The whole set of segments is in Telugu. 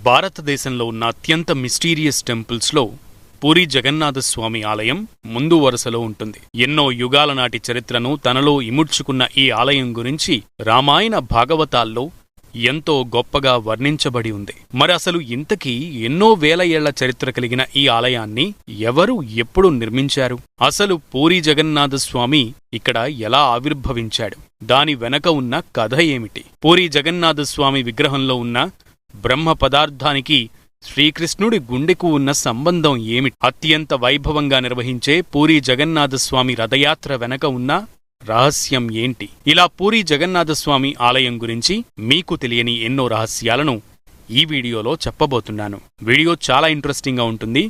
భారతదేశంలో ఉన్న అత్యంత మిస్టీరియస్ టెంపుల్స్లో పూరీ జగన్నాథస్వామి ఆలయం ముందు వరుసలో ఉంటుంది. ఎన్నో యుగాల నాటి చరిత్రను తనలో ఇముడ్చుకున్న ఈ ఆలయం గురించి రామాయణ భాగవతాల్లో ఎంతో గొప్పగా వర్ణించబడి ఉంది. మరి అసలు ఇంతకీ ఎన్నో వేల ఏళ్ల చరిత్ర కలిగిన ఈ ఆలయాన్ని ఎవరు ఎప్పుడు నిర్మించారు? అసలు పూరీ జగన్నాథస్వామి ఇక్కడ ఎలా ఆవిర్భవించాడు? దాని వెనక ఉన్న కథ ఏమిటి? పూరీ జగన్నాథస్వామి విగ్రహంలో ఉన్న బ్రహ్మ పదార్థానికి శ్రీకృష్ణుడి గుండెకు ఉన్న సంబంధం ఏమిటి? అత్యంత వైభవంగా నిర్వహించే పూరీ జగన్నాథస్వామి రథయాత్ర వెనక ఉన్న రహస్యం ఏంటి? ఇలా పూరీ జగన్నాథస్వామి ఆలయం గురించి మీకు తెలియని ఎన్నో రహస్యాలను ఈ వీడియోలో చెప్పబోతున్నాను. వీడియో చాలా ఇంట్రెస్టింగ్ గా ఉంటుంది.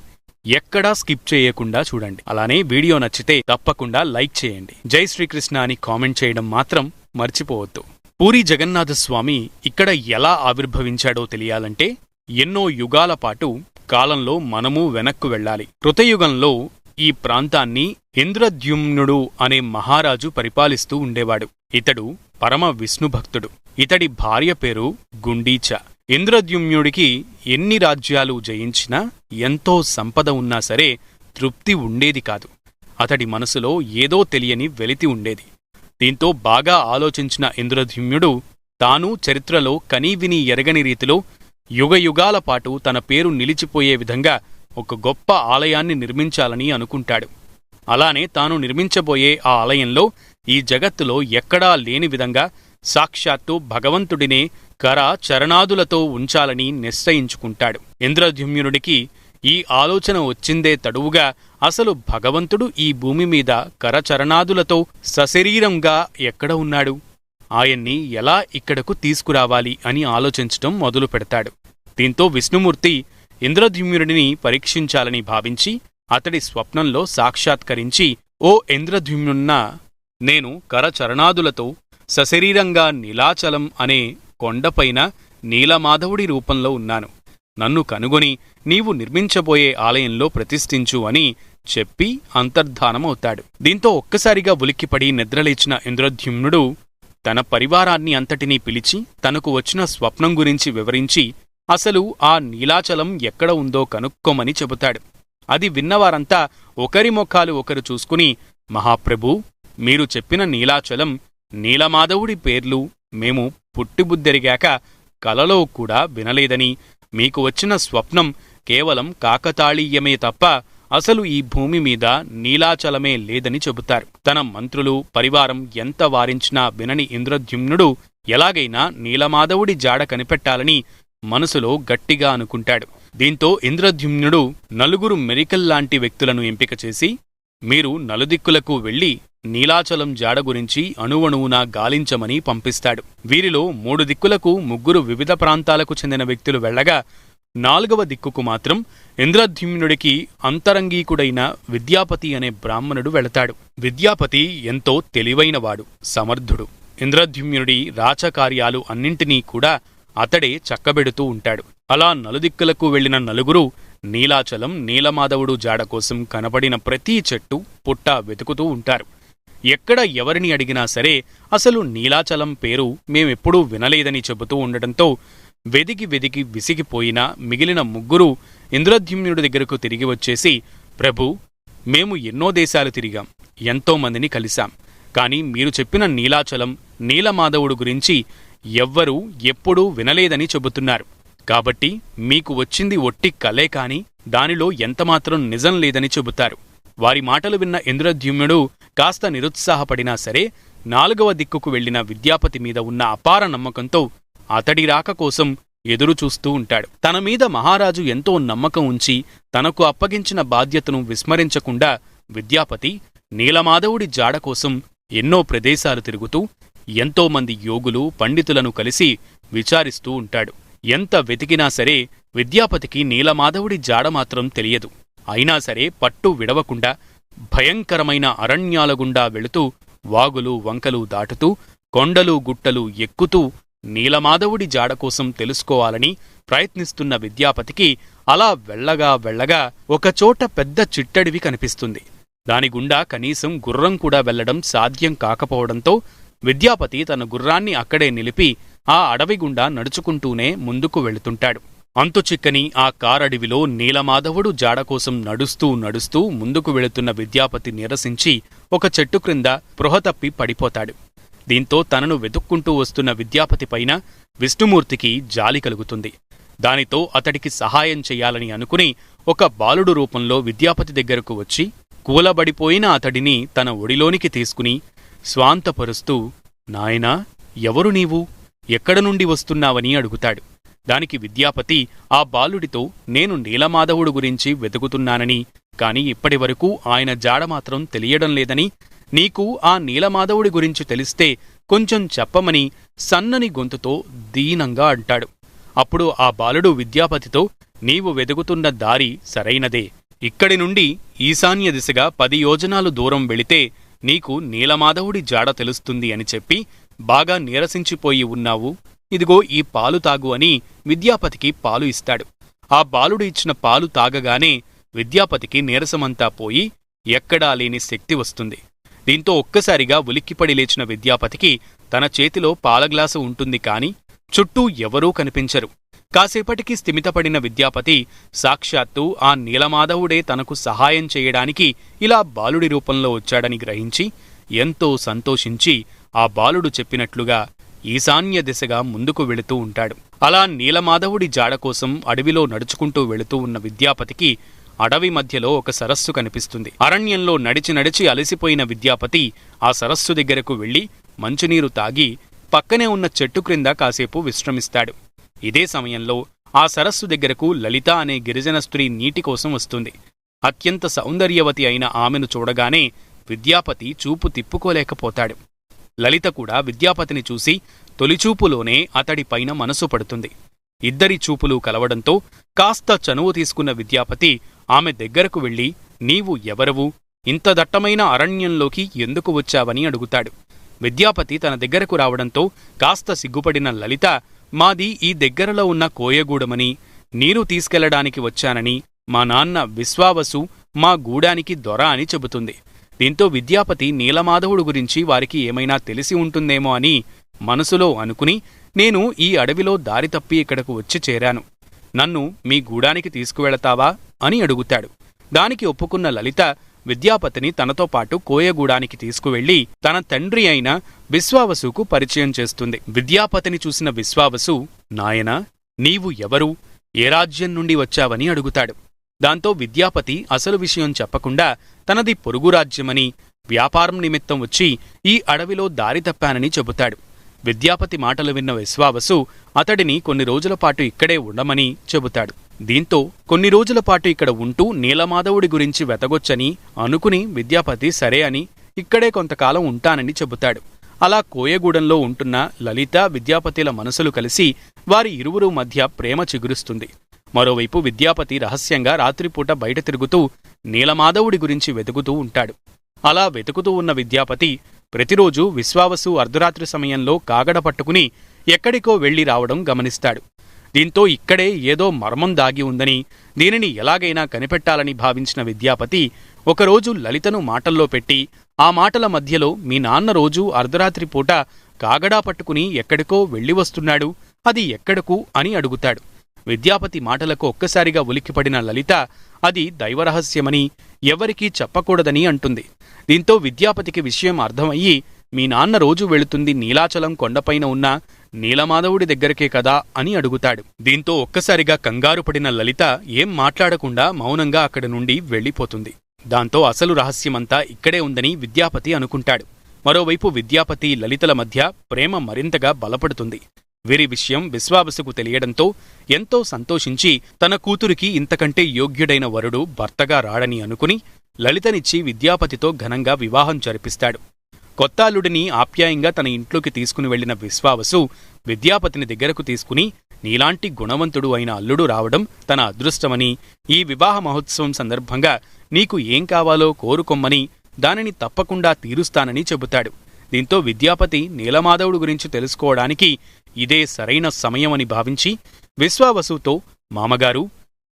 ఎక్కడా స్కిప్ చేయకుండా చూడండి. అలానే వీడియో నచ్చితే తప్పకుండా లైక్ చేయండి. జై శ్రీకృష్ణ అని కామెంట్ చేయడం మాత్రం మర్చిపోవద్దు. పూరీ జగన్నాథస్వామి ఇక్కడ ఎలా ఆవిర్భవించాడో తెలియాలంటే ఎన్నో యుగాల పాటు కాలంలో మనము వెనక్కు వెళ్ళాలి. కృతయుగంలో ఈ ప్రాంతాన్ని ఇంద్రద్యుమ్నుడు అనే మహారాజు పరిపాలిస్తూ ఉండేవాడు. ఇతడు పరమ విష్ణుభక్తుడు. ఇతడి భార్య పేరు గుండీచ. ఇంద్రద్యుమ్నుడికి ఎన్ని రాజ్యాలు జయించినా, ఎంతో సంపద ఉన్నా సరే తృప్తి ఉండేది కాదు. అతడి మనసులో ఏదో తెలియని వెలితి ఉండేది. దీంతో బాగా ఆలోచించిన ఇంద్రద్యుమ్నుడు తాను చరిత్రలో కనీవిని ఎరగని రీతిలో యుగయుగాల పాటు తన పేరు నిలిచిపోయే విధంగా ఒక గొప్ప ఆలయాన్ని నిర్మించాలని అనుకుంటాడు. అలానే తాను నిర్మించబోయే ఆ ఆలయంలో ఈ జగత్తులో ఎక్కడా లేని విధంగా సాక్షాత్తు భగవంతుడినే కర చరణాదులతో ఉంచాలని నిశ్చయించుకుంటాడు. ఇంద్రద్యుమ్నుడికి ఈ ఆలోచన వచ్చిందే తడువుగా అసలు భగవంతుడు ఈ భూమి మీద కరచరణాదులతో సశరీరంగా ఎక్కడ ఉన్నాడు? ఆయన్ని ఎలా ఇక్కడకు తీసుకురావాలి అని ఆలోచించటం మొదలు పెడతాడు. దీంతో విష్ణుమూర్తి ఇంద్రద్యుమ్నుడిని పరీక్షించాలని భావించి అతడి స్వప్నంలో సాక్షాత్కరించి, ఓ ఇంద్రద్యుమ్నున్నా, నేను కరచరణాదులతో సశరీరంగా నీలాచలం అనే కొండపైన నీలమాధవుడి రూపంలో ఉన్నాను. నన్ను కనుగొని నీవు నిర్మించబోయే ఆలయంలో ప్రతిష్ఠించు అని చెప్పి అంతర్ధానమవుతాడు. దీంతో ఒక్కసారిగా ఉలిక్కిపడి నిద్రలేచిన ఇంద్రద్యుమ్నుడు తన పరివారాన్ని అంతటినీ పిలిచి తనకు వచ్చిన స్వప్నం గురించి వివరించి అసలు ఆ నీలాచలం ఎక్కడ ఉందో కనుక్కోమని చెబుతాడు. అది విన్నవారంతా ఒకరి ముఖాలు ఒకరు చూసుకుని, మహాప్రభూ, మీరు చెప్పిన నీలాచలం, నీలమాధవుడి పేర్లు మేము పుట్టిబుద్దెరిగాక కలలో కూడా వినలేదని, మీకు వచ్చిన స్వప్నం కేవలం కాకతాళీయమే తప్ప అసలు ఈ భూమి మీద నీలాచలమే లేదని చెబుతారు. తన మంత్రులు పరివారం ఎంత వారించినా వినని ఇంద్రద్యుమ్నుడు ఎలాగైనా నీలమాధవుడి జాడ కనిపెట్టాలని మనసులో గట్టిగా అనుకుంటాడు. దీంతో ఇంద్రద్యుమ్నుడు నలుగురు మెరికల్లాంటి వ్యక్తులను ఎంపిక చేసి, మీరు నలుదిక్కులకు వెళ్లి నీలాచలం జాడ గురించి అణువణువునా గాలించమని పంపిస్తాడు. వీరిలో 3 దిక్కులకు 3 వివిధ ప్రాంతాలకు చెందిన వ్యక్తులు వెళ్లగా 4వ దిక్కుకు మాత్రం ఇంద్రద్యుమ్నుడికి అంతరంగీకుడైన విద్యాపతి అనే బ్రాహ్మణుడు వెళతాడు. విద్యాపతి ఎంతో తెలివైనవాడు, సమర్థుడు. ఇంద్రద్యుమ్నుడి రాచకార్యాలు అన్నింటినీ కూడా అతడే చక్కబెడుతూ ఉంటాడు. అలా నలుదిక్కులకు వెళ్లిన నలుగురు నీలాచలం, నీలమాధవుడు జాడ కోసం కనబడిన ప్రతి చెట్టు పుట్ట వెతుకుతూ ఉంటారు. ఎక్కడ ఎవరిని అడిగినా సరే అసలు నీలాచలం పేరు మేమెప్పుడూ వినలేదని చెబుతూ ఉండటంతో వెదికి వెదికి విసిగిపోయిన మిగిలిన 3 ఇంద్రద్యుమ్నుడి దగ్గరకు తిరిగి వచ్చేసి, ప్రభూ, మేము ఎన్నో దేశాలు తిరిగాం, ఎంతోమందిని కలిశాం, కాని మీరు చెప్పిన నీలాచలం, నీలమాధవుడు గురించి ఎవ్వరూ ఎప్పుడూ వినలేదని చెబుతున్నారు. కాబట్టి మీకు వచ్చింది ఒట్టి కలే కాని దానిలో ఎంతమాత్రం నిజం లేదని చెబుతారు. వారి మాటలు విన్న ఇంద్రద్యుమ్నుడు కాస్త నిరుత్సాహపడినా సరే 4వ దిక్కుకు వెళ్లిన విద్యాపతి మీద ఉన్న అపార నమ్మకంతో అతడి రాక కోసం ఎదురుచూస్తూ ఉంటాడు. తన మీద మహారాజు ఎంతో నమ్మకం ఉంచి తనకు అప్పగించిన బాధ్యతను విస్మరించకుండా విద్యాపతి నీలమాధవుడి జాడ కోసం ఎన్నో ప్రదేశాలు తిరుగుతూ ఎంతోమంది యోగులు, పండితులను కలిసి విచారిస్తూ ఉంటాడు. ఎంత వెతికినా సరే విద్యాపతికి నీలమాధవుడి జాడ మాత్రం తెలియదు. అయినా సరే పట్టు విడవకుండా భయంకరమైన అరణ్యాల గుండా వెళుతూ వాగులు వంకలు దాటుతూ కొండలు గుట్టలు ఎక్కుతూ నీలమాధవుడి జాడ కోసం తెలుసుకోవాలని ప్రయత్నిస్తున్న విద్యాపతికి అలా వెళ్లగా వెళ్లగా ఒకచోట పెద్ద చిట్టడివి కనిపిస్తుంది. దానిగుండా కనీసం గుర్రం కూడా వెళ్లడం సాధ్యం కాకపోవడంతో విద్యాపతి తన గుర్రాన్ని అక్కడే నిలిపి ఆ అడవి గుండా నడుచుకుంటూనే ముందుకు వెళుతుంటాడు. అంతుచిక్కని ఆ కారడవిలో నీలమాధవుడు జాడకోసం నడుస్తూ నడుస్తూ ముందుకు వెళుతున్న విద్యాపతి నిరసించి ఒక చెట్టు క్రింద స్పృహతప్పి పడిపోతాడు. దీంతో తనను వెతుక్కుంటూ వస్తున్న విద్యాపతిపైన విష్ణుమూర్తికి జాలి కలుగుతుంది. దానితో అతడికి సహాయం చెయ్యాలని అనుకుని ఒక బాలుడు రూపంలో విద్యాపతి దగ్గరకు వచ్చి కూలబడిపోయిన అతడిని తన ఒడిలోనికి తీసుకుని స్వాంతపరుస్తూ, నాయనా, ఎవరు నీవు? ఎక్కడ నుండి వస్తున్నావని అడుగుతాడు. దానికి విద్యాపతి ఆ బాలుడితో, నేను నీలమాధవుడు గురించి వెతుకుతున్నానని, కాని ఇప్పటివరకు ఆయన జాడమాత్రం తెలియడం లేదని, నీకు ఆ నీలమాధవుడి గురించి తెలిస్తే కొంచెం చెప్పమని సన్నని గొంతుతో దీనంగా అంటాడు. అప్పుడు ఆ బాలుడు విద్యాపతితో, నీవు వెతుకుతున్న దారి సరైనదే. ఇక్కడి నుండి ఈశాన్య దిశగా 10 యోజనాలు దూరం వెళితే నీకు నీలమాధవుడి జాడ తెలుస్తుంది అని చెప్పి, బాగా నీరసించిపోయి ఉన్నావు, ఇదిగో ఈ పాలు తాగు అని విద్యాపతికి పాలు ఇస్తాడు. ఆ బాలుడు ఇచ్చిన పాలు తాగగానే విద్యాపతికి నీరసమంతా పోయి ఎక్కడా లేని శక్తి వస్తుంది. దీంతో ఒక్కసారిగా ఉలిక్కిపడి లేచిన విద్యాపతికి తన చేతిలో పాలగ్లాసు ఉంటుంది కాని చుట్టూ ఎవరూ కనిపించరు. కాసేపటికి స్థిమితపడిన విద్యాపతి సాక్షాత్తు ఆ నీలమాధవుడే తనకు సహాయం చేయడానికి ఇలా బాలుడి రూపంలో వచ్చాడని గ్రహించి ఎంతో సంతోషించి ఆ బాలుడు చెప్పినట్లుగా ఈశాన్య దిశగా ముందుకు వెళుతూ ఉంటాడు. అలా నీలమాధవుడి జాడకోసం అడవిలో నడుచుకుంటూ వెళుతూ ఉన్న విద్యాపతికి అడవి మధ్యలో ఒక సరస్సు కనిపిస్తుంది. అరణ్యంలో నడిచి నడిచి అలసిపోయిన విద్యాపతి ఆ సరస్సు దగ్గరకు వెళ్లి మంచునీరు తాగి పక్కనే ఉన్న చెట్టు క్రింద కాసేపు విశ్రమిస్తాడు. ఇదే సమయంలో ఆ సరస్సు దగ్గరకు లలిత అనే గిరిజన స్త్రీ నీటి కోసం వస్తుంది. అత్యంత సౌందర్యవతి అయిన ఆమెను చూడగానే విద్యాపతి చూపు తిప్పుకోలేకపోతాడు. లలిత కూడా విద్యాపతిని చూసి తొలిచూపులోనే అతడిపైన మనసు పడుతుంది. ఇద్దరి చూపులు కలవడంతో కాస్త చనువు తీసుకున్న విద్యాపతి ఆమె దగ్గరకు వెళ్లి, నీవు ఎవరవు? ఇంత దట్టమైన అరణ్యంలోకి ఎందుకు వచ్చావని అడుగుతాడు. విద్యాపతి తన దగ్గరకు రావడంతో కాస్త సిగ్గుపడిన లలిత, మాది ఈ దగ్గరలో ఉన్న కోయగూడమని, నీరు తీసుకెళ్లడానికి వచ్చానని, మా నాన్న విశ్వావసు మా గూడానికి దొర అని చెబుతుంది. దీంతో విద్యాపతి నీలమాధవుడు గురించి వారికి ఏమైనా తెలిసి ఉంటుందేమో అని మనసులో అనుకుని, నేను ఈ అడవిలో దారి తప్పి ఇక్కడకు వచ్చి చేరాను, నన్ను మీ గూడానికి తీసుకువెళతావా అని అడుగుతాడు. దానికి ఒప్పుకున్న లలిత విద్యాపతిని తనతో పాటు కోయగూడానికి తీసుకువెళ్లి తన తండ్రి అయిన విశ్వావసుకు పరిచయం చేస్తుంది. విద్యాపతిని చూసిన విశ్వావసు, నాయనా, నీవు ఎవరు? ఏ రాజ్యం నుండి వచ్చావని అడుగుతాడు. దాంతో విద్యాపతి అసలు విషయం చెప్పకుండా తనది పొరుగు రాజ్యమని, వ్యాపారం నిమిత్తం వచ్చి ఈ అడవిలో దారి తప్పానని చెబుతాడు. విద్యాపతి మాటలు విన్న విశ్వావసు అతడిని కొన్ని రోజులపాటు ఇక్కడే ఉండమని చెబుతాడు. దీంతో కొన్ని రోజులపాటు ఇక్కడ ఉంటూ నీలమాధవుడి గురించి వెతగొచ్చని అనుకుని విద్యాపతి సరే అని ఇక్కడే కొంతకాలం ఉంటానని చెబుతాడు. అలా కోయగూడెంలో ఉంటున్న లలిత విద్యాపతిల మనసులు కలిసి వారి ఇరువురు మధ్య ప్రేమ చిగురుస్తుంది. మరోవైపు విద్యాపతి రహస్యంగా రాత్రిపూట బయట తిరుగుతూ నీలమాధవుడి గురించి వెతుకుతూ ఉంటాడు. అలా వెతుకుతూ ఉన్న విద్యాపతి ప్రతిరోజూ విశ్వావసు అర్ధరాత్రి సమయంలో కాగడ పట్టుకుని ఎక్కడికో వెళ్లి రావడం గమనిస్తాడు. దీంతో ఇక్కడే ఏదో మర్మం దాగి ఉందని, దీనిని ఎలాగైనా కనిపెట్టాలని భావించిన విద్యాపతి ఒకరోజు లలితను మాటల్లో పెట్టి, ఆ మాటల మధ్యలో మీ నాన్న రోజూ అర్ధరాత్రి పూట కాగడా పట్టుకుని ఎక్కడికో వెళ్లి వస్తున్నాడు, అది ఎక్కడకు అని అడుగుతాడు. విద్యాపతి మాటలకు ఒక్కసారిగా ఉలిక్కిపడిన లలిత అది దైవరహస్యమని, ఎవరికీ చెప్పకూడదని అంటుంది. దీంతో విద్యాపతికి విషయం అర్థమయ్యి, మీ నాన్న రోజు వెళుతుంది నీలాచలం కొండపైన ఉన్న నీలమాధవుడి దగ్గరకే కదా అని అడుగుతాడు. దీంతో ఒక్కసారిగా కంగారు పడిన లలిత ఏం మాట్లాడకుండా మౌనంగా అక్కడి నుండి వెళ్లిపోతుంది. దాంతో అసలు రహస్యమంతా ఇక్కడే ఉందని విద్యాపతి అనుకుంటాడు. మరోవైపు విద్యాపతి లలితల మధ్య ప్రేమ మరింతగా బలపడుతుంది. వీరి విషయం విశ్వావసుకు తెలియడంతో ఎంతో సంతోషించి తన కూతురికి ఇంతకంటే యోగ్యుడైన వరుడు భర్తగా రాడని అనుకుని లలితనిచ్చి విద్యాపతితో ఘనంగా వివాహం జరిపిస్తాడు. కొత్తాల్లుడిని ఆప్యాయంగా తన ఇంట్లోకి తీసుకుని వెళ్లిన విశ్వావసు విద్యాపతిని దగ్గరకు తీసుకుని, నీలాంటి గుణవంతుడు అయిన అల్లుడు రావడం తన అదృష్టమని, ఈ వివాహ మహోత్సవం సందర్భంగా నీకు ఏం కావాలో కోరుకొమ్మని, దానిని తప్పకుండా తీరుస్తానని చెబుతాడు. దీంతో విద్యాపతి నీలమాధవుడు గురించి తెలుసుకోవడానికి ఇదే సరైన సమయమని భావించి విశ్వావసుతో, మామగారు,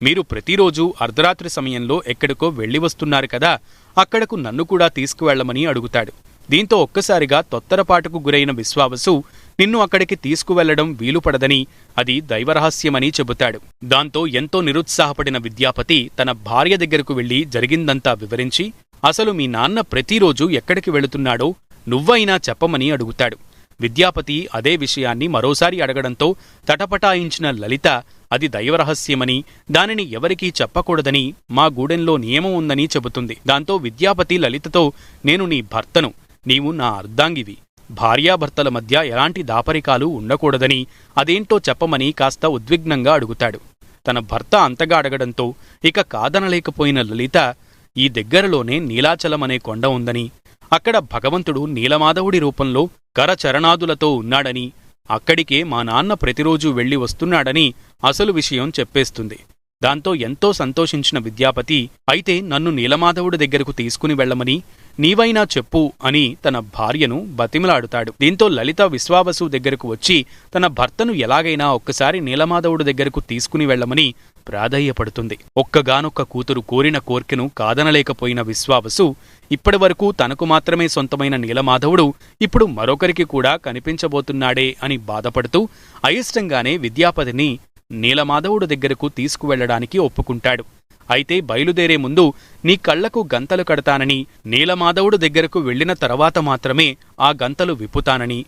మీరు ప్రతిరోజూ అర్ధరాత్రి సమయంలో ఎక్కడికో వెళ్లి వస్తున్నారు కదా, అక్కడకు నన్ను కూడా తీసుకువెళ్లమని అడుగుతాడు. దీంతో ఒక్కసారిగా తొత్తరపాటుకు గురైన విశ్వావసు నిన్ను అక్కడికి తీసుకువెళ్లడం వీలుపడదని, అది దైవరహస్యమని చెబుతాడు. దాంతో ఎంతో నిరుత్సాహపడిన విద్యాపతి తన భార్య దగ్గరకు వెళ్లి జరిగిందంతా వివరించి, అసలు మీ నాన్న ప్రతిరోజు ఎక్కడికి వెళుతున్నాడో నువ్వైనా చెప్పమని అడుగుతాడు. విద్యాపతి అదే విషయాన్ని మరోసారి అడగడంతో తటపటాయించిన లలిత అది దైవరహస్యమని, దానిని ఎవరికీ చెప్పకూడదని మా గూడెంలో నియమం ఉందని చెబుతుంది. దాంతో విద్యాపతి లలితతో, నేను నీ భర్తను, నీవు నా అర్ధాంగివి, భార్యాభర్తల మధ్య ఎలాంటి దాపరికాలు ఉండకూడదని, అదేంటో చెప్పమని కాస్త ఉద్విగ్నంగా అడుగుతాడు. తన భర్త అంతగా అడగడంతో ఇక కాదనలేకపోయిన లలిత, ఈ దగ్గరలోనే నీలాచలమనే కొండ ఉందని, అక్కడ భగవంతుడు నీలమాధవుడి రూపంలో కరచరణాదులతో ఉన్నాడని, అక్కడికే మా నాన్న ప్రతిరోజూ వెళ్లి వస్తున్నాడని అసలు విషయం చెప్పేస్తుంది. దాంతో ఎంతో సంతోషించిన విద్యాపతి, అయితే నన్ను నీలమాధవుడి దగ్గరకు తీసుకుని వెళ్లమని నీవైనా చెప్పు అని తన భార్యను బతిమలాడుతాడు. దీంతో లలిత విశ్వావసు దగ్గరకు వచ్చి తన భర్తను ఎలాగైనా ఒక్కసారి నీలమాధవుడి దగ్గరకు తీసుకుని వెళ్లమని ప్రాధేయపడుతుంది. ఒక్కగానొక్క కూతురు కోరిన కోర్కెను కాదనలేకపోయిన విశ్వావసు ఇప్పటివరకు తనకు మాత్రమే సొంతమైన నీలమాధవుడు ఇప్పుడు మరొకరికి కూడా కనిపించబోతున్నాడే అని బాధపడుతూ అయిష్టంగానే విద్యాపతిని నీలమాధవుడు దగ్గరకు తీసుకువెళ్లడానికి ఒప్పుకుంటాడు. అయితే బయలుదేరే ముందు నీ కళ్లకు గంతలు కడతానని, నీలమాధవుడు దగ్గరకు వెళ్లిన తర్వాత మాత్రమే ఆ గంతలు విప్పుతానని,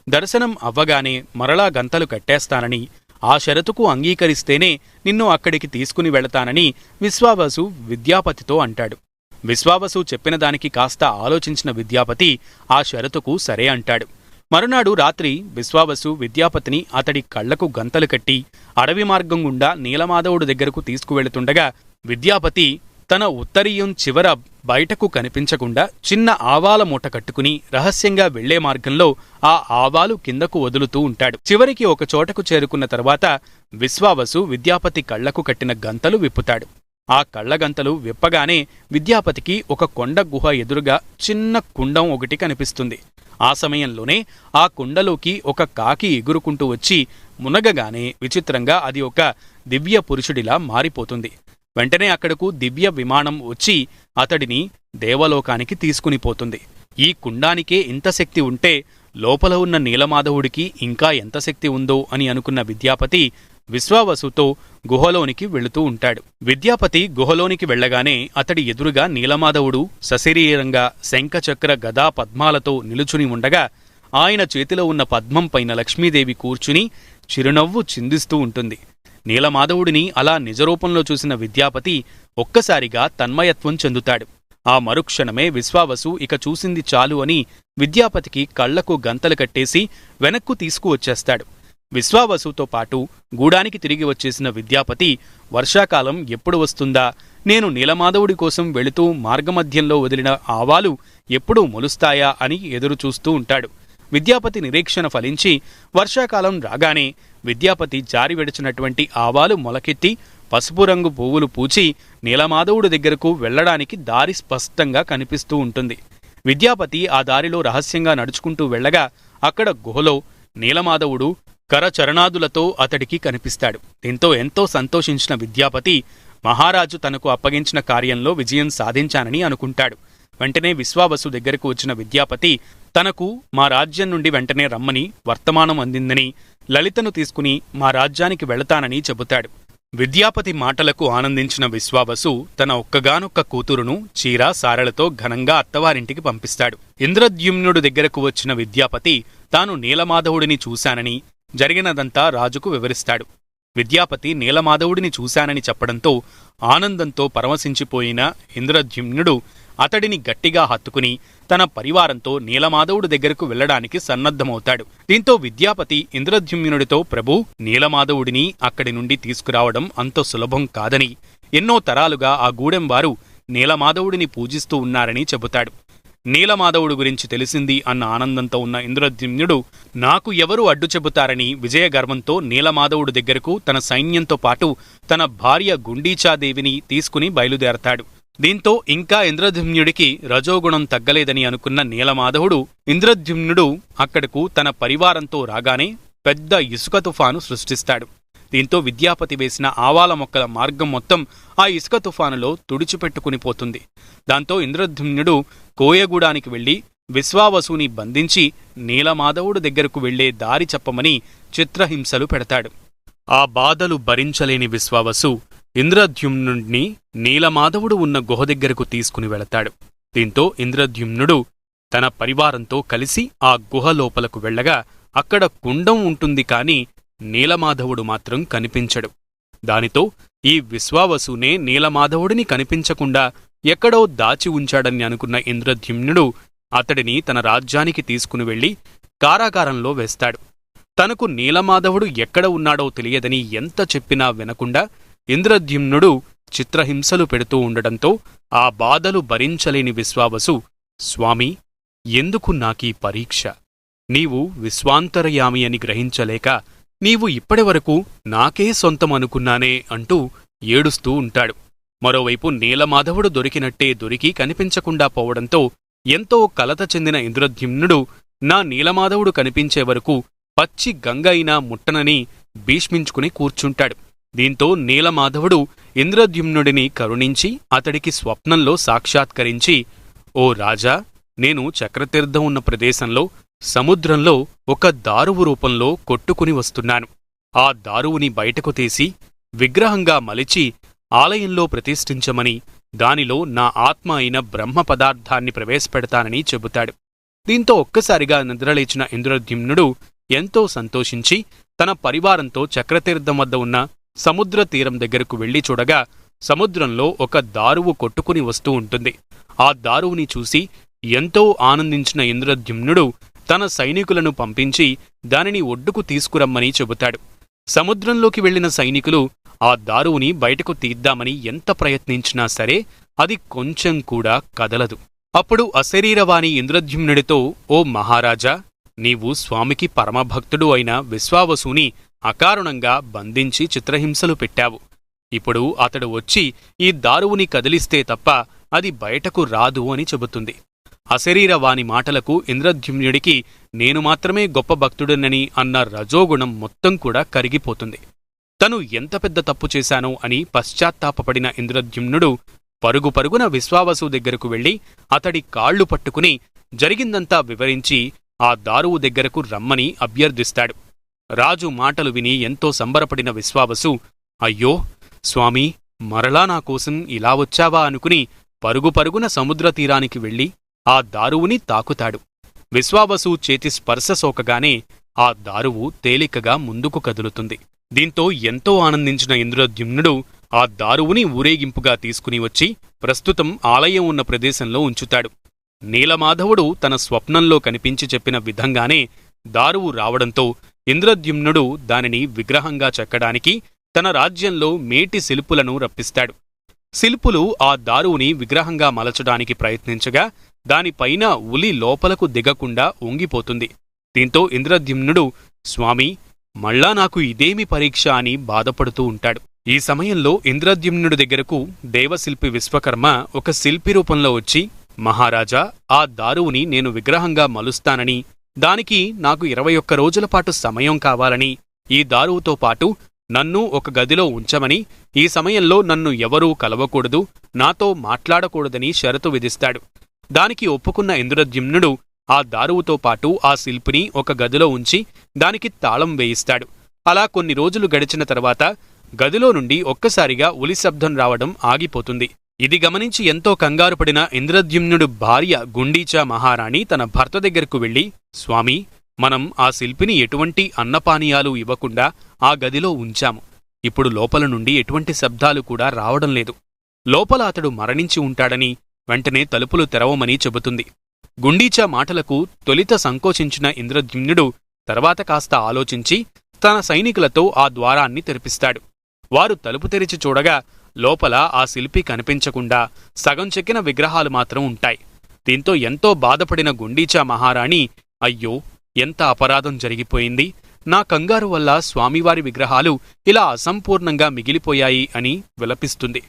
దర్శనం అవ్వగానే మరలా గంతలు కట్టేస్తానని, ఆ షరతుకు అంగీకరిస్తేనే నిన్ను అక్కడికి తీసుకుని వెళతానని విశ్వావసు విద్యాపతితో అంటాడు. విశ్వావసు చెప్పిన దానికి కాస్త ఆలోచించిన విద్యాపతి ఆ షరతుకు సరే అంటాడు. మరునాడు రాత్రి విశ్వావసు విద్యాపతిని అతడి కళ్లకు గంతలు కట్టి అడవి మార్గం గుండా నీలమాధవుడు దగ్గరకు తీసుకువెళుతుండగా విద్యాపతి తన ఉత్తరీయం చివర బయటకు కనిపించకుండా చిన్న ఆవాల మూట కట్టుకుని రహస్యంగా వెళ్లే మార్గంలో ఆ ఆవాలు కిందకు వదులుతూ ఉంటాడు. చివరికి ఒక చోటకు చేరుకున్న తర్వాత విశ్వావసు విద్యాపతి కళ్లకు కట్టిన గంతలు విప్పుతాడు. ఆ కళ్లగంతలు విప్పగానే విద్యాపతికి ఒక కొండ గుహ ఎదురుగా చిన్న కుండం ఒకటి కనిపిస్తుంది. ఆ సమయంలోనే ఆ కుండలోకి ఒక కాకి ఎగురుకుంటూ వచ్చి మునగగానే విచిత్రంగా అది ఒక దివ్య పురుషుడిలా మారిపోతుంది. వెంటనే అక్కడకు దివ్య విమానం వచ్చి అతడిని దేవలోకానికి తీసుకునిపోతుంది. ఈ కుండానికే ఇంత శక్తి ఉంటే లోపల ఉన్న నీలమాధవుడికి ఇంకా ఎంత శక్తి ఉందో అని అనుకున్న విద్యాపతి విశ్వావసుతో గుహలోనికి వెళుతూ ఉంటాడు. విద్యాపతి గుహలోనికి వెళ్లగానే అతడి ఎదురుగా నీలమాధవుడు సశరీరంగా శంఖచక్ర గదా పద్మాలతో నిలుచుని ఉండగా ఆయన చేతిలో ఉన్న పద్మం పైన లక్ష్మీదేవి కూర్చుని చిరునవ్వు చిందిస్తూ ఉంటుంది. నీలమాధవుడిని అలా నిజరూపంలో చూసిన విద్యాపతి ఒక్కసారిగా తన్మయత్వం చెందుతాడు. ఆ మరుక్షణమే విశ్వావసు ఇక చూసింది చాలు అని విద్యాపతికి కళ్లకు గంతలు కట్టేసి వెనక్కు తీసుకువచ్చేస్తాడు. విశ్వావసుతో పాటు గూడానికి తిరిగి వచ్చేసిన విద్యాపతి వర్షాకాలం ఎప్పుడు వస్తుందా, నేను నీలమాధవుడి కోసం వెళుతూ మార్గమధ్యంలో వదిలిన ఆవాలు ఎప్పుడు మొలుస్తాయా అని ఎదురుచూస్తూ ఉంటాడు. విద్యాపతి నిరీక్షణ ఫలించి వర్షాకాలం రాగానే విద్యాపతి జారి వెడిచినటువంటి ఆవాలు మొలకెత్తి పసుపు రంగు పువ్వులు పూచి నీలమాధవుడి దగ్గరకు వెళ్లడానికి దారి స్పష్టంగా కనిపిస్తూ ఉంటుంది. విద్యాపతి ఆ దారిలో రహస్యంగా నడుచుకుంటూ వెళ్లగా అక్కడ గుహలో నీలమాధవుడు కరచరణాదులతో అతడికి కనిపిస్తాడు. దీంతో ఎంతో సంతోషించిన విద్యాపతి మహారాజు తనకు అప్పగించిన కార్యంలో విజయం సాధించానని అనుకుంటాడు. వెంటనే విశ్వావసు దగ్గరకు వచ్చిన విద్యాపతి తనకు మా రాజ్యం నుండి వెంటనే రమ్మని వర్తమానం అందిందని, లలితను తీసుకుని మా రాజ్యానికి వెళతానని చెబుతాడు. విద్యాపతి మాటలకు ఆనందించిన విశ్వావసు తన ఒక్కగానొక్క కూతురును చీర సారెలతో ఘనంగా అత్తవారింటికి పంపిస్తాడు. ఇంద్రద్యుమ్నుడు దగ్గరకు వచ్చిన విద్యాపతి తాను నీలమాధవుడిని చూశానని, జరిగినదంతా రాజుకు వివరిస్తాడు. విద్యాపతి నీలమాధవుడిని చూశానని చెప్పడంతో ఆనందంతో పరవశించిపోయిన ఇంద్రద్యుమ్నుడు అతడిని గట్టిగా హత్తుకుని తన పరివారంతో నీలమాధవుడి దగ్గరకు వెళ్లడానికి సన్నద్ధమవుతాడు. దీంతో విద్యాపతి ఇంద్రద్యుమ్నుడితో, ప్రభూ, నీలమాధవుడిని అక్కడి నుండి తీసుకురావడం అంత సులభం కాదని, ఎన్నో తరాలుగా ఆ గూడెం వారు నీలమాధవుడిని పూజిస్తూ ఉన్నారని చెబుతాడు. నీలమాధవుడు గురించి తెలిసింది అన్న ఆనందంతో ఉన్న ఇంద్రద్యుమ్నుడు నాకు ఎవరు అడ్డు చెబుతారని విజయగర్వంతో నీలమాధవుడి దగ్గరకు తన సైన్యంతో పాటు తన భార్య గుండీచాదేవిని తీసుకుని బయలుదేరతాడు. దీంతో ఇంకా ఇంద్రద్యుమ్నుడికి రజోగుణం తగ్గలేదని అనుకున్న నీలమాధవుడు ఇంద్రద్యుమ్నుడు అక్కడకు తన పరివారంతో రాగానే పెద్ద ఇసుక తుఫాను సృష్టిస్తాడు. దీంతో విద్యాపతి వేసిన ఆవాల మొక్కల మార్గం మొత్తం ఆ ఇసుక తుఫానులో తుడిచిపెట్టుకుని పోతుంది. దాంతో ఇంద్రద్యుమ్నుడు కోయగూడానికి వెళ్లి విశ్వావసుని బంధించి నీలమాధవుడు దగ్గరకు వెళ్లే దారి చెప్పమని చిత్రహింసలు పెడతాడు. ఆ బాధలు భరించలేని విశ్వావసు ఇంద్రద్యుమ్నుడిని నీలమాధవుడు ఉన్న గుహ దగ్గరకు తీసుకుని వెళతాడు. దీంతో ఇంద్రద్యుమ్నుడు తన పరివారంతో కలిసి ఆ గుహ లోపలకు వెళ్లగా అక్కడ కుండం ఉంటుంది కాని నీలమాధవుడు మాత్రం కనిపించడు. దానితో ఈ విశ్వావసునే నీలమాధవుడిని కనిపించకుండా ఎక్కడో దాచి ఉంచాడని అనుకున్న ఇంద్రద్యుమ్నుడు అతడిని తన రాజ్యానికి తీసుకుని వెళ్లి కారాగారంలో వేస్తాడు. తనకు నీలమాధవుడు ఎక్కడ ఉన్నాడో తెలియదని ఎంత చెప్పినా వినకుండా ఇంద్రద్యుమ్నుడు చిత్రహింసలు పెడుతూ ఉండడంతో ఆ బాధలు భరించలేని విశ్వావసు, స్వామీ, ఎందుకు నాకీ పరీక్ష? నీవు విశ్వాంతరయామి అని గ్రహించలేక నీవు ఇప్పటివరకు నాకే సొంతమనుకున్నానే అంటూ ఏడుస్తూ ఉంటాడు. మరోవైపు నీలమాధవుడు దొరికినట్టే దొరికి కనిపించకుండా పోవడంతో ఎంతో కలత చెందిన ఇంద్రద్యుమ్నుడు నా నీలమాధవుడు కనిపించే వరకు పచ్చి గంగ అయినా ముట్టనని భీష్మించుకుని కూర్చుంటాడు. దీంతో నీలమాధవుడు ఇంద్రద్యుమ్నుడిని కరుణించి అతడికి స్వప్నంలో సాక్షాత్కరించి, ఓ రాజా, నేను చక్రతీర్థం ఉన్న ప్రదేశంలో సముద్రంలో ఒక దారువు రూపంలో కొట్టుకుని వస్తున్నాను. ఆ దారువుని బయటకు తీసి విగ్రహంగా మలిచి ఆలయంలో ప్రతిష్ఠించమని, దానిలో నా ఆత్మ అయిన బ్రహ్మ పదార్థాన్ని ప్రవేశపెడతానని చెబుతాడు. దీంతో ఒక్కసారిగా నిద్రలేచిన ఇంద్రద్యుమ్నుడు ఎంతో సంతోషించి తన పరివారంతో చక్రతీర్థం వద్ద ఉన్న సముద్ర తీరం దగ్గరకు వెళ్లి చూడగా సముద్రంలో ఒక దారువు కొట్టుకుని వస్తూ ఉంటుంది. ఆ దారువుని చూసి ఎంతో ఆనందించిన ఇంద్రద్యుమ్నుడు తన సైనికులను పంపించి దానిని ఒడ్డుకు తీసుకురమ్మని చెబుతాడు. సముద్రంలోకి వెళ్లిన సైనికులు ఆ దారువుని బయటకు తీద్దామని ఎంత ప్రయత్నించినా సరే అది కొంచెం కూడా కదలదు. అప్పుడు అశరీరవాణి ఇంద్రద్యుమ్నుడితో, ఓ మహారాజా, నీవు స్వామికి పరమభక్తుడు అయిన విశ్వావసుని అకారణంగా బంధించి చిత్రహింసలు పెట్టావు. ఇప్పుడు అతడు వచ్చి ఈ దారువుని కదిలిస్తే తప్ప అది బయటకు రాదు అని చెబుతుంది. అశరీరవాని మాటలకు ఇంద్రద్యుమ్నుడికి నేను మాత్రమే గొప్ప భక్తుడనని అన్న రజోగుణం మొత్తం కూడా కరిగిపోతుంది. తను ఎంత పెద్ద తప్పు చేశానో అని పశ్చాత్తాపపడిన ఇంద్రద్యుమ్నుడు పరుగు పరుగున విశ్వావసు దగ్గరకు వెళ్లి అతడి కాళ్లు పట్టుకుని జరిగిందంతా వివరించి ఆ దారువు దగ్గరకు రమ్మని అభ్యర్థిస్తాడు. రాజు మాటలు విని ఎంతో సంబరపడిన విశ్వావసు, అయ్యో స్వామీ, మరలా నాకోసం ఇలా వచ్చావా అనుకుని పరుగు పరుగున సముద్ర తీరానికి వెళ్లి ఆ దారువుని తాకుతాడు. విశ్వావసు చేతి స్పర్శ సోకగానే ఆ దారువు తేలికగా ముందుకు కదులుతుంది. దీంతో ఎంతో ఆనందించిన ఇంద్రద్యుమ్నుడు ఆ దారువుని ఊరేగింపుగా తీసుకుని వచ్చి ప్రస్తుతం ఆలయం ఉన్న ప్రదేశంలో ఉంచుతాడు. నీలమాధవుడు తన స్వప్నంలో కనిపించి చెప్పిన విధంగానే దారువు రావడంతో ఇంద్రద్యుమ్నుడు దానిని విగ్రహంగా చెక్కడానికి తన రాజ్యంలో మేటి శిల్పులను రప్పిస్తాడు. శిల్పులు ఆ దారువుని విగ్రహంగా మలచడానికి ప్రయత్నించగా దానిపైన ఉలి లోపలకు దిగకుండా ఉంగిపోతుంది. దీంతో ఇంద్రద్యుమ్నుడు, స్వామీ, మళ్ళా నాకు ఇదేమి పరీక్ష అని బాధపడుతూ ఉంటాడు. ఈ సమయంలో ఇంద్రద్యుమ్నుడి దగ్గరకు దేవశిల్పి విశ్వకర్మ ఒక శిల్పి రూపంలో వచ్చి, మహారాజా, ఆ దారువుని నేను విగ్రహంగా మలుస్తానని, దానికి నాకు 21 రోజుల పాటు సమయం కావాలని, ఈ దారువుతో పాటు నన్ను ఒక గదిలో ఉంచమని, ఈ సమయంలో నన్ను ఎవరూ కలవకూడదు, నాతో మాట్లాడకూడదని షరతు విధిస్తాడు. దానికి ఒప్పుకున్న ఇంద్రద్యుమ్నుడు ఆ దారువుతో పాటు ఆ శిల్పిని ఒక గదిలో ఉంచి దానికి తాళం వేయిస్తాడు. అలా కొన్ని రోజులు గడిచిన తర్వాత గదిలో నుండి ఒక్కసారిగా ఉలి శబ్దం రావడం ఆగిపోతుంది. ఇది గమనించి ఎంతో కంగారుపడిన ఇంద్రద్యుమ్నుడు భార్య గుండీచా మహారాణి తన భర్త దగ్గరకు వెళ్లి, స్వామీ, మనం ఆ శిల్పిని ఎటువంటి అన్నపానీయాలు ఇవ్వకుండా ఆ గదిలో ఉంచాము. ఇప్పుడు లోపల నుండి ఎటువంటి శబ్దాలు కూడా రావడం లేదు. లోపల అతడు మరణించి ఉంటాడని వెంటనే తలుపులు తెరవమని చెబుతుంది. గుండీచా మాటలకు తొలిత సంకోచించిన ఇంద్రద్యుమ్నుడు తర్వాత కాస్త ఆలోచించి తన సైనికులతో ఆ ద్వారాన్ని తెరిపిస్తాడు. వారు తలుపు తెరిచి చూడగా లోపల ఆ శిల్పి కనిపించకుండా సగం చెక్కిన విగ్రహాలు మాత్రం ఉంటాయి. దీంతో ఎంతో బాధపడిన గుండీచా మహారాణి, అయ్యో, ఎంత అపరాధం జరిగిపోయింది, నా కంగారు వల్ల స్వామివారి విగ్రహాలు ఇలా అసంపూర్ణంగా మిగిలిపోయాయి అని విలపిస్తుంది.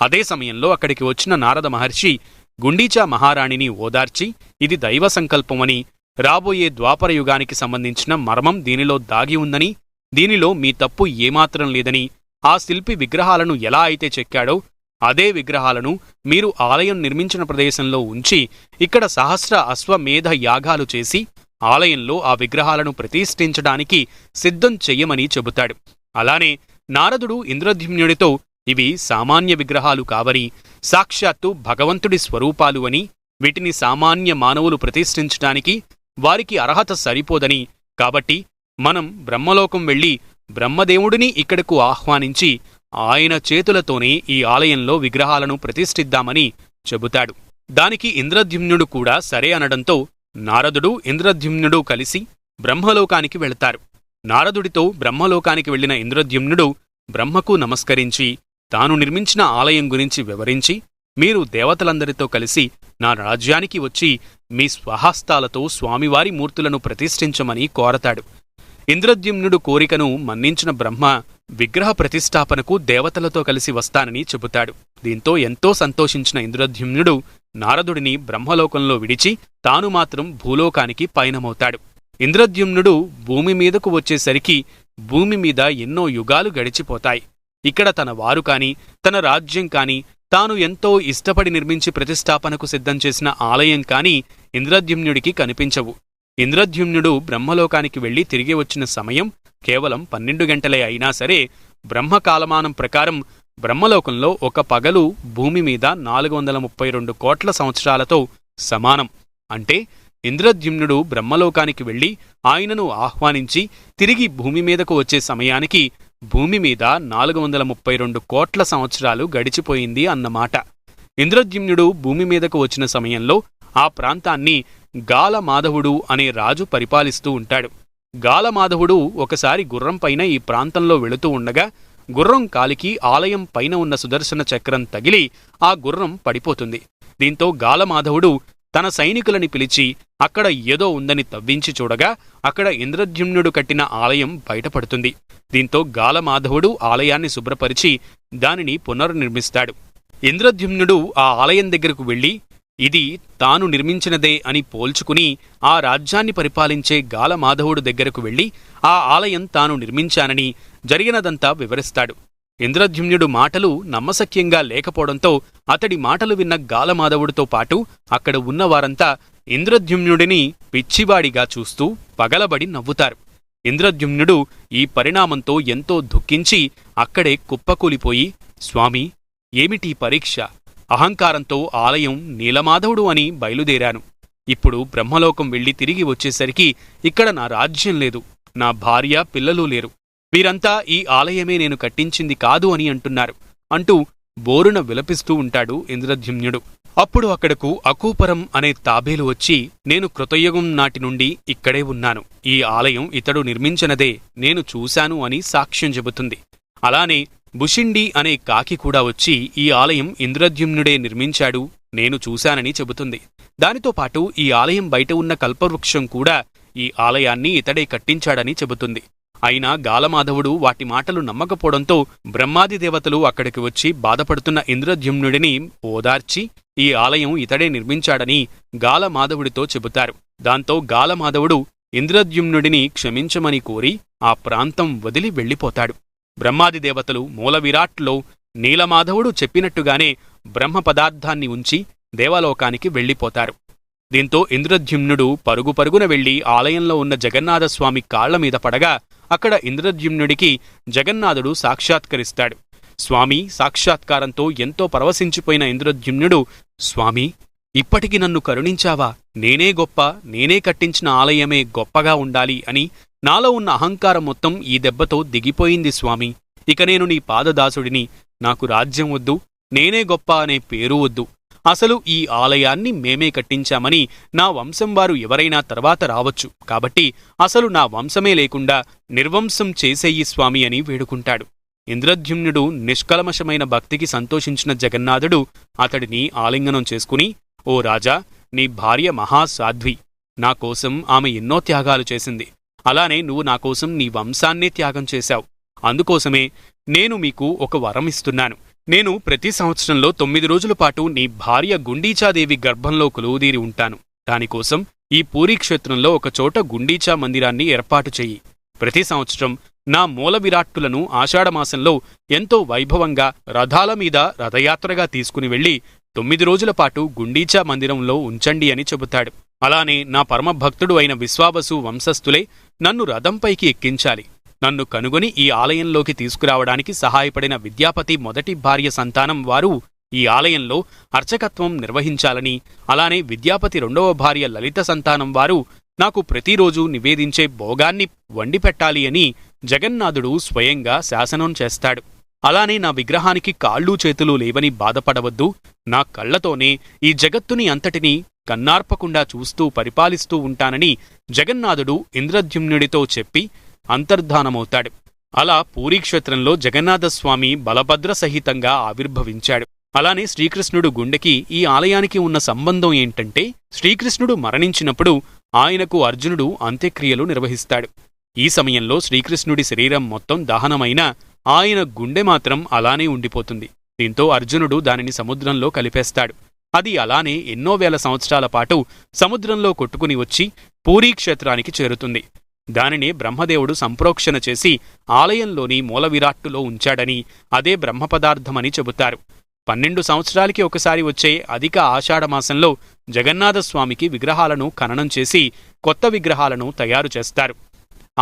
అదే సమయంలో అక్కడికి వచ్చిన నారద మహర్షి గుండీచా మహారాణిని ఓదార్చి, ఇది దైవ సంకల్పమని, రాబోయే ద్వాపరయుగానికి సంబంధించిన మర్మం దీనిలో దాగి ఉందని, దీనిలో మీ తప్పు ఏమాత్రం లేదని, ఆ శిల్పి విగ్రహాలను ఎలా అయితే చెక్కాడో అదే విగ్రహాలను మీరు ఆలయం నిర్మించిన ప్రదేశంలో ఉంచి ఇక్కడ సహస్ర అశ్వమేధ యాగాలు చేసి ఆలయంలో ఆ విగ్రహాలను ప్రతిష్ఠించడానికి సిద్ధం చెయ్యమని చెబుతాడు. అలానే నారదుడు ఇంద్రద్యుమ్నుడితో ఇవి సామాన్య విగ్రహాలు కావని, సాక్షాత్తు భగవంతుడి స్వరూపాలు అని, వీటిని సామాన్య మానవులు ప్రతిష్ఠించటానికి వారికి అర్హత సరిపోదని, కాబట్టి మనం బ్రహ్మలోకం వెళ్లి బ్రహ్మదేవుడిని ఇక్కడకు ఆహ్వానించి ఆయన చేతులతోనే ఈ ఆలయంలో విగ్రహాలను ప్రతిష్ఠిద్దామని చెబుతాడు. దానికి ఇంద్రద్యుమ్నుడు కూడా సరే అనడంతో నారదుడు ఇంద్రద్యుమ్నుడు కలిసి బ్రహ్మలోకానికి వెళతారు. నారదుడితో బ్రహ్మలోకానికి వెళ్లిన ఇంద్రద్యుమ్నుడు బ్రహ్మకు నమస్కరించి తాను నిర్మించిన ఆలయం గురించి వివరించి, మీరు దేవతలందరితో కలిసి నా రాజ్యానికి వచ్చి మీ స్వహస్తాలతో స్వామివారి మూర్తులను ప్రతిష్ఠించమని కోరతాడు. ఇంద్రద్యుమ్నుడు కోరికను మన్నించిన బ్రహ్మ విగ్రహ ప్రతిష్ఠాపనకు దేవతలతో కలిసి వస్తానని చెబుతాడు. దీంతో ఎంతో సంతోషించిన ఇంద్రద్యుమ్నుడు నారదుడిని బ్రహ్మలోకంలో విడిచి తాను మాత్రం భూలోకానికి పయనమవుతాడు. ఇంద్రద్యుమ్నుడు భూమి మీదకు వచ్చేసరికి భూమి మీద ఎన్నో యుగాలు గడిచిపోతాయి. ఇక్కడ తన వారు కాని, తన రాజ్యం కాని, తాను ఎంతో ఇష్టపడి నిర్మించి ప్రతిష్ఠాపనకు సిద్ధం చేసిన ఆలయం కాని ఇంద్రద్యుమ్నుడికి కనిపించవు. ఇంద్రద్యుమ్నుడు బ్రహ్మలోకానికి వెళ్లి తిరిగి వచ్చిన సమయం కేవలం 12 గంటలే అయినా సరే బ్రహ్మకాలమానం ప్రకారం బ్రహ్మలోకంలో ఒక పగలు భూమి మీద 432 కోట్ల సంవత్సరాలతో సమానం. అంటే ఇంద్రద్యుమ్నుడు బ్రహ్మలోకానికి వెళ్లి ఆయనను ఆహ్వానించి తిరిగి భూమి మీదకు వచ్చే సమయానికి భూమి మీద 432 కోట్ల సంవత్సరాలు గడిచిపోయింది అన్నమాట. ఇంద్రద్యుమ్నుడు భూమి మీదకు వచ్చిన సమయంలో ఆ ప్రాంతాన్ని గాలమాధవుడు అనే రాజు పరిపాలిస్తూ ఉంటాడు. గాలమాధవుడు ఒకసారి గుర్రంపైన ఈ ప్రాంతంలో వెళుతూ ఉండగా గుర్రం కాలికి ఆలయం పైన ఉన్న సుదర్శన చక్రం తగిలి ఆ గుర్రం పడిపోతుంది. దీంతో గాలమాధవుడు తన సైనికులని పిలిచి అక్కడ ఏదో ఉందని తవ్వించి చూడగా అక్కడ ఇంద్రద్యుమ్నుడు కట్టిన ఆలయం బయటపడుతుంది. దీంతో గాలమాధవుడు ఆలయాన్ని శుభ్రపరిచి దానిని పునర్నిర్మిస్తాడు. ఇంద్రద్యుమ్నుడు ఆ ఆలయం దగ్గరకు వెళ్లి ఇది తాను నిర్మించినదే అని పోల్చుకుని ఆ రాజ్యాన్ని పరిపాలించే గాలమాధవుడు దగ్గరకు వెళ్లి ఆ ఆలయం తాను నిర్మించానని జరిగినదంతా వివరిస్తాడు. ఇంద్రద్యుమ్నుడు మాటలు నమ్మశక్యంగా లేకపోవడంతో అతడి మాటలు విన్న గాలమాధవుడితో పాటు అక్కడ ఉన్నవారంతా ఇంద్రద్యుమ్నుడిని పిచ్చివాడిగా చూస్తూ పగలబడి నవ్వుతారు. ఇంద్రద్యుమ్నుడు ఈ పరిణామంతో ఎంతో దుఃఖించి అక్కడే కుప్పకూలిపోయి, స్వామి, ఏమిటీ పరీక్ష? అహంకారంతో ఆలయం నీలమాధవుడు అని బయలుదేరాను. ఇప్పుడు బ్రహ్మలోకం వెళ్లి తిరిగి వచ్చేసరికి ఇక్కడ నా రాజ్యం లేదు, నా భార్య పిల్లలు లేరు. వీరంతా ఈ ఆలయమే నేను కట్టించింది కాదు అని అంటున్నారు అంటూ బోరున విలపిస్తూ ఉంటాడు ఇంద్రద్యుమ్నుడు. అప్పుడు అక్కడకు అకూపరం అనే తాబేలు వచ్చి, నేను కృతయుగం నాటి నుండి ఇక్కడే ఉన్నాను, ఈ ఆలయం ఇతడు నిర్మించినదే, నేను చూశాను అని సాక్ష్యం చెబుతుంది. అలానే బుషిండి అనే కాకి కూడా వచ్చి ఈ ఆలయం ఇంద్రద్యుమ్నుడే నిర్మించాడు, నేను చూశానని చెబుతుంది. దానితో పాటు ఈ ఆలయం బయట ఉన్న కల్పవృక్షం కూడా ఈ ఆలయాన్ని ఇతడే కట్టించాడని చెబుతుంది. అయినా గాలమాధవుడు వాటి మాటలు నమ్మకపోవడంతో బ్రహ్మాది దేవతలు అక్కడికి వచ్చి బాధపడుతున్న ఇంద్రద్యుమ్నుడిని ఓదార్చి ఈ ఆలయం ఇతడే నిర్మించాడని గాలమాధవుడితో చెబుతారు. దాంతో గాలమాధవుడు ఇంద్రద్యుమ్నుడిని క్షమించమని కోరి ఆ ప్రాంతం వదిలి వెళ్ళిపోతాడు. బ్రహ్మాది దేవతలు మూలవిరాట్లో నీలమాధవుడు చెప్పినట్టుగానే బ్రహ్మ పదార్థాన్ని ఉంచి దేవలోకానికి వెళ్ళిపోతారు. దీంతో ఇంద్రద్యుమ్నుడు పరుగు పరుగున వెళ్లి ఆలయంలో ఉన్న జగన్నాథస్వామి కాళ్లమీద పడగా అక్కడ ఇంద్రద్యుమ్నుడికి జగన్నాథుడు సాక్షాత్కరిస్తాడు. స్వామి సాక్షాత్కారంతో ఎంతో పరవశించిపోయిన ఇంద్రద్యుమ్నుడు, స్వామి, ఇప్పటికి నన్ను కరుణించావా? నేనే గొప్ప, నేనే కట్టించిన ఆలయమే గొప్పగా ఉండాలి అని నాలో ఉన్న అహంకారం మొత్తం ఈ దెబ్బతో దిగిపోయింది స్వామి. ఇక నేను నీ పాదదాసుడిని, నాకు రాజ్యం వద్దు, నేనే గొప్ప అనే పేరు వద్దు. అసలు ఈ ఆలయాన్ని మేమే కట్టించామని నా వంశం వారు ఎవరైనా తర్వాత రావచ్చు, కాబట్టి అసలు నా వంశమే లేకుండా నిర్వంశం చేసేయి స్వామి అని వేడుకుంటాడు. ఇంద్రద్యుమ్నుడు నిష్కల్మషమైన భక్తికి సంతోషించిన జగన్నాథుడు అతడిని ఆలింగనం చేసుకుని, ఓ రాజా, నీ భార్య మహాసాధ్వి, నాకోసం ఆమె ఎన్నో త్యాగాలు చేసింది. అలానే నువ్వు నాకోసం నీ వంశాన్నే త్యాగం చేశావు. అందుకోసమే నేను మీకు ఒక వరం ఇస్తున్నాను. నేను ప్రతి సంవత్సరంలో 9 రోజుల పాటు నీ భార్య గుండీచాదేవి గర్భంలో కొలువుదీరి ఉంటాను. దానికోసం ఈ పూరీక్షేత్రంలో ఒకచోట గుండీచా మందిరాన్ని ఏర్పాటు చెయ్యి. ప్రతి సంవత్సరం నా మూల విరాట్టులను ఆషాఢమాసంలో ఎంతో వైభవంగా రథాల మీద రథయాత్రగా తీసుకుని వెళ్లి 9 రోజుల పాటు గుండీచా మందిరంలో ఉంచండి అని చెబుతాడు. అలానే నా పరమభక్తుడు అయిన విశ్వావసు వంశస్థులే నన్ను రథంపైకి ఎక్కించాలి. నన్ను కనుగొని ఈ ఆలయంలోకి తీసుకురావడానికి సహాయపడిన విద్యాపతి మొదటి భార్య సంతానం వారు ఈ ఆలయంలో అర్చకత్వం నిర్వహించాలని, అలానే విద్యాపతి రెండవ భార్య లలిత సంతానం వారు నాకు ప్రతిరోజూ నివేదించే భోగాన్ని వండిపెట్టాలి అని జగన్నాథుడు స్వయంగా శాసనం చేస్తాడు. అలానే నా విగ్రహానికి కాళ్ళూ చేతులు లేవని బాధపడవద్దు, నా కళ్లతోనే ఈ జగత్తుని అంతటినీ కన్నార్పకుండా చూస్తూ పరిపాలిస్తూ ఉంటానని జగన్నాథుడు ఇంద్రద్యుమ్నుడితో చెప్పి అంతర్ధానమవుతాడు. అలా పూరీక్షేత్రంలో జగన్నాథస్వామి బలభద్ర సహితంగా ఆవిర్భవించాడు. అలానే శ్రీకృష్ణుడు గుండెకి ఈ ఆలయానికి ఉన్న సంబంధం ఏంటంటే, శ్రీకృష్ణుడు మరణించినప్పుడు ఆయనకు అర్జునుడు అంత్యక్రియలు నిర్వహిస్తాడు. ఈ సమయంలో శ్రీకృష్ణుడి శరీరం మొత్తం దహనమైనా ఆయన గుండె మాత్రం అలానే ఉండిపోతుంది. దీంతో అర్జునుడు దానిని సముద్రంలో కలిపేస్తాడు. అది అలానే ఎన్నో వేల సంవత్సరాల పాటు సముద్రంలో కొట్టుకుని వచ్చి పూరీక్షేత్రానికి చేరుతుంది. దానినే బ్రహ్మదేవుడు సంప్రోక్షణ చేసి ఆలయంలోని మూలవిరాట్టులో ఉంచాడని, అదే బ్రహ్మపదార్థమని చెబుతారు. 12 సంవత్సరాలకి ఒకసారి వచ్చే అధిక ఆషాఢమాసంలో జగన్నాథస్వామికి విగ్రహాలను ఖననం చేసి కొత్త విగ్రహాలను తయారు చేస్తారు.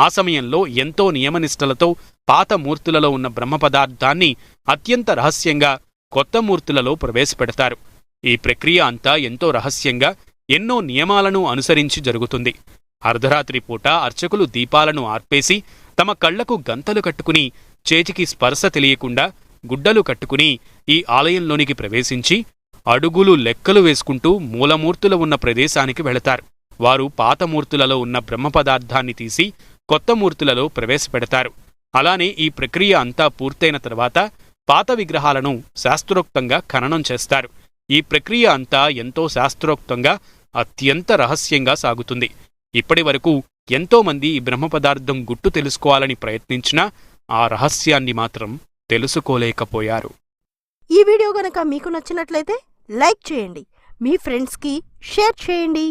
ఆ సమయంలో ఎంతో నియమనిష్టలతో పాత మూర్తులలో ఉన్న బ్రహ్మపదార్థాన్ని అత్యంత రహస్యంగా కొత్త మూర్తులలో ప్రవేశపెడతారు. ఈ ప్రక్రియ అంతా ఎంతో రహస్యంగా ఎన్నో నియమాలను అనుసరించి జరుగుతుంది. అర్ధరాత్రి పూట అర్చకులు దీపాలను ఆర్పేసి తమ కళ్లకు గంతలు కట్టుకుని చేతికి స్పర్శ తెలియకుండా గుడ్డలు కట్టుకుని ఈ ఆలయంలోనికి ప్రవేశించి అడుగులు లెక్కలు వేసుకుంటూ మూలమూర్తులు ఉన్న ప్రదేశానికి వెళతారు. వారు పాతమూర్తులలో ఉన్న బ్రహ్మపదార్థాన్ని తీసి కొత్త మూర్తులలో ప్రవేశపెడతారు. అలానే ఈ ప్రక్రియ అంతా పూర్తయిన తర్వాత పాత విగ్రహాలను శాస్త్రోక్తంగా ఖననం చేస్తారు. ఈ ప్రక్రియ అంతా ఎంతో శాస్త్రోక్తంగా అత్యంత రహస్యంగా సాగుతుంది. ఇప్పటి వరకు ఎంతోమంది ఈ బ్రహ్మపదార్థం గుట్టు తెలుసుకోవాలని ప్రయత్నించినా ఆ రహస్యాన్ని మాత్రం తెలుసుకోలేకపోయారు. ఈ వీడియో గనక మీకు నచ్చినట్లయితే లైక్ చేయండి, మీ ఫ్రెండ్స్కి షేర్ చేయండి.